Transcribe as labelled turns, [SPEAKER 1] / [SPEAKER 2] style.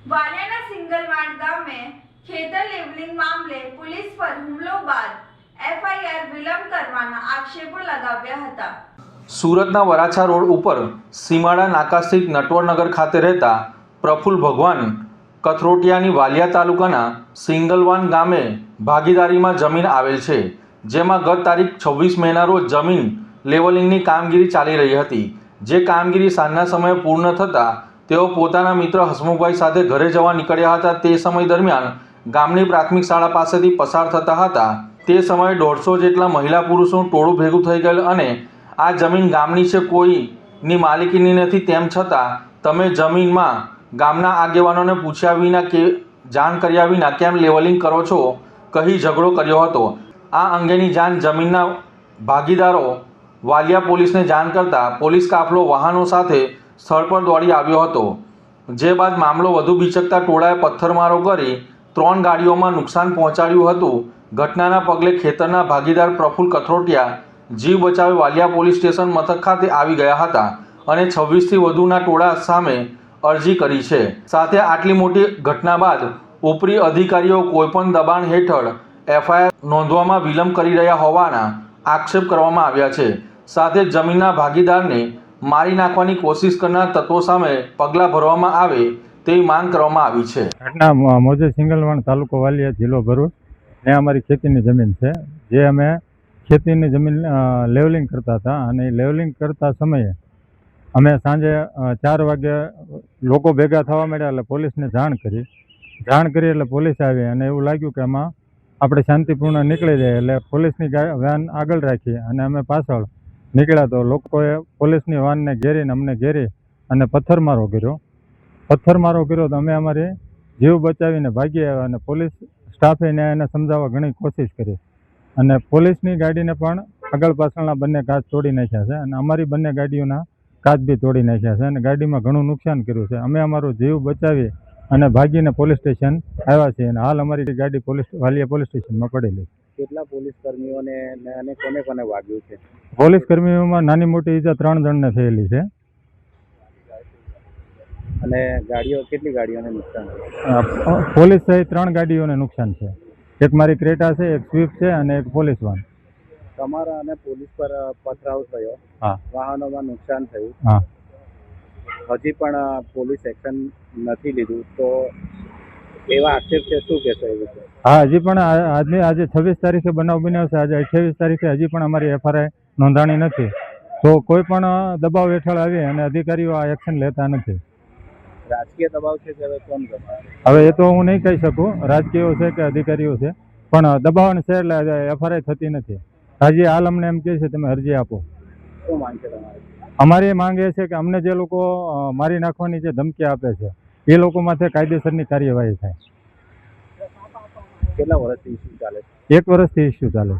[SPEAKER 1] વાલિયાના સિંગલવાડ ગામે ખેતર લેવલિંગ મામલે પોલીસ પર હુમલો બાદ એફઆઈઆર વિલંબ કરવાના આક્ષેપો લગાવ્યા હતા।
[SPEAKER 2] સુરતના વરાછા રોડ ઉપર સીમાડા નાકા સ્થિત નટવરનગર ખાતે રહેતા પ્રફુલ્લ ભગવાન કથરોટિયાની વાલિયા તાલુકાના સિંગલવાન ગામે ભાગીદારીમાં જમીન આવેલ છે, જેમાં ગત તારીખ 26 મેના રોજ જમીન લેવલિંગની કામગીરી ચાલી રહી હતી। જે કામગીરી સાંજના સમયે પૂર્ણ થતાં તેઓ પોતાના મિત્ર હસમુખભાઈ સાથે ઘરે જવા નીકળ્યા હતા। તે સમય દરમિયાન ગામની પ્રાથમિક શાળા પાસેથી પસાર થતા હતા। તે સમયે 150 જેટલા મહિલા પુરુષોનું ટોળું ભેગું થઈ ગયેલ અને આ જમીન ગામની છે, કોઈની માલિકીની નથી, તેમ છતાં તમે જમીનમાં ગામના આગેવાનોને પૂછ્યા વિના કે જાણ કર્યા વિના કેમ લેવલિંગ કરો છો કહી ઝઘડો કર્યો હતો। આ અંગેની જાણ જમીનના ભાગીદારો વાલિયા પોલીસને જાણ કરતાં પોલીસ કાફલો વાહનો સાથે સ્થળ પર દોડી આવ્યો હતો। જે બાદ મામલો વધુ બીચકતા ટોળાએ પથ્થરમારો કરી 3 ગાડીઓમાં નુકસાન પહોંચાડ્યું હતું। ઘટનાના પગલે ખેતરના ભાગીદાર પ્રફુલ્લ કથરોટિયા જીવ બચાવી વાલિયા પોલીસ સ્ટેશન મથક ખાતે આવી ગયા હતા અને 26થી વધુના ટોળા સામે અરજી કરી છે। સાથે આટલી મોટી ઘટના બાદ ઉપરી અધિકારીઓ કોઈપણ દબાણ હેઠળ એફઆઈઆર નોંધવામાં વિલંબ કરી રહ્યા હોવાના આક્ષેપ કરવામાં આવ્યા છે। સાથે જમીનના ભાગીદારને મારી નાખવાની કોશિશ કરનાર તત્વો સામે પગલાં ભરવામાં આવે તેવી માંગ કરવામાં આવી છે।
[SPEAKER 3] ઘટના મોજે સિંગલવાન તાલુકો વાલિયા જિલ્લો ભરૂચ ને અમારી ખેતીની જમીન છે, જે અમે ખેતીની જમીન લેવલિંગ કરતા હતા અને લેવલિંગ કરતા સમયે અમે સાંજે 4 વાગે લોકો ભેગા થવા માંડ્યા એટલે પોલીસને જાણ કરી એટલે પોલીસ આવી અને એવું લાગ્યું કે આમાં આપણે શાંતિપૂર્ણ નીકળી જાય એટલે પોલીસની વાન આગળ રાખી અને અમે પાછળ નીકળ્યા તો લોકોએ પોલીસની વાનને ઘેરીને અમને ઘેરી અને પથ્થરમારો કર્યો તો અમે અમારી જીવ બચાવીને ભાગી આવ્યા અને પોલીસ સ્ટાફે એને સમજાવવા ઘણી કોશિશ કરી અને પોલીસની ગાડીને પણ આગળ પાછળના બંને કાચ તોડી નાખ્યા છે અને અમારી બંને ગાડીઓના કાચ બી તોડી નાખ્યા છે અને ગાડીમાં ઘણું નુકસાન કર્યું છે। અમે અમારો જીવ બચાવી અને ભાગીને પોલીસ સ્ટેશન આવ્યા છીએ અને હાલ અમારી ગાડી વાલિયા પોલીસ સ્ટેશનમાં પડેલી છે।
[SPEAKER 4] કેટલા પોલીસ કર્મીઓને અને કોને વાગ્યું છે?
[SPEAKER 3] પોલીસ કર્મીઓમાં નાની મોટી ઈજા 3 જણને થયેલી છે
[SPEAKER 4] અને કેટલી ગાડીઓને નુકસાન થયું?
[SPEAKER 3] પોલીસ સહિત 3 ગાડીઓને નુકસાન છે। એક મારી ક્રેટા છે, એક સ્વિફ્ટ છે અને એક પોલીસ વાન।
[SPEAKER 4] તમારા અને પોલીસ પર પથરાવ થયો,
[SPEAKER 3] હા,
[SPEAKER 4] વાહનોમાં નુકસાન થયું,
[SPEAKER 3] હા,
[SPEAKER 4] હજી પણ પોલીસ એક્શન નથી લીધું, તો એવા આક્ષેપ છે, શું કહેશો એ વિશે?
[SPEAKER 3] હા, હજી પણ આજે 26 તારીખે બનાવ બન્યો છે, આજે 28 તારીખે હજી પણ અમારી એફઆઈઆર નોંધાણી નથી, તો કોઈ પણ દબાવ હેઠળ આવી અને અધિકારીઓ આ એક્શન લેતા નથી।
[SPEAKER 4] રાજકીય દબાવ છે કે હવે કોણ દબાવ?
[SPEAKER 3] હવે એ તો હું નહીં કહી શકું રાજકીયો છે કે અધિકારીઓ છે, પણ દબાણ છે એટલે એફઆઈઆર થતી નથી। હજી હાલ અમને એમ કહે છે તમે અરજી આપો।
[SPEAKER 4] શું માંગ છે તમારી?
[SPEAKER 3] અમારી માંગ એ છે કે અમને જે લોકો મારી નાખવાની જે ધમકી આપે છે એ લોકો માથે કાયદેસરની કાર્યવાહી થાય।
[SPEAKER 4] કેટલા વર્ષથી ઇસ્યુ ચાલે છે?
[SPEAKER 3] 1 વર્ષથી ઇસ્યુ ચાલે છે।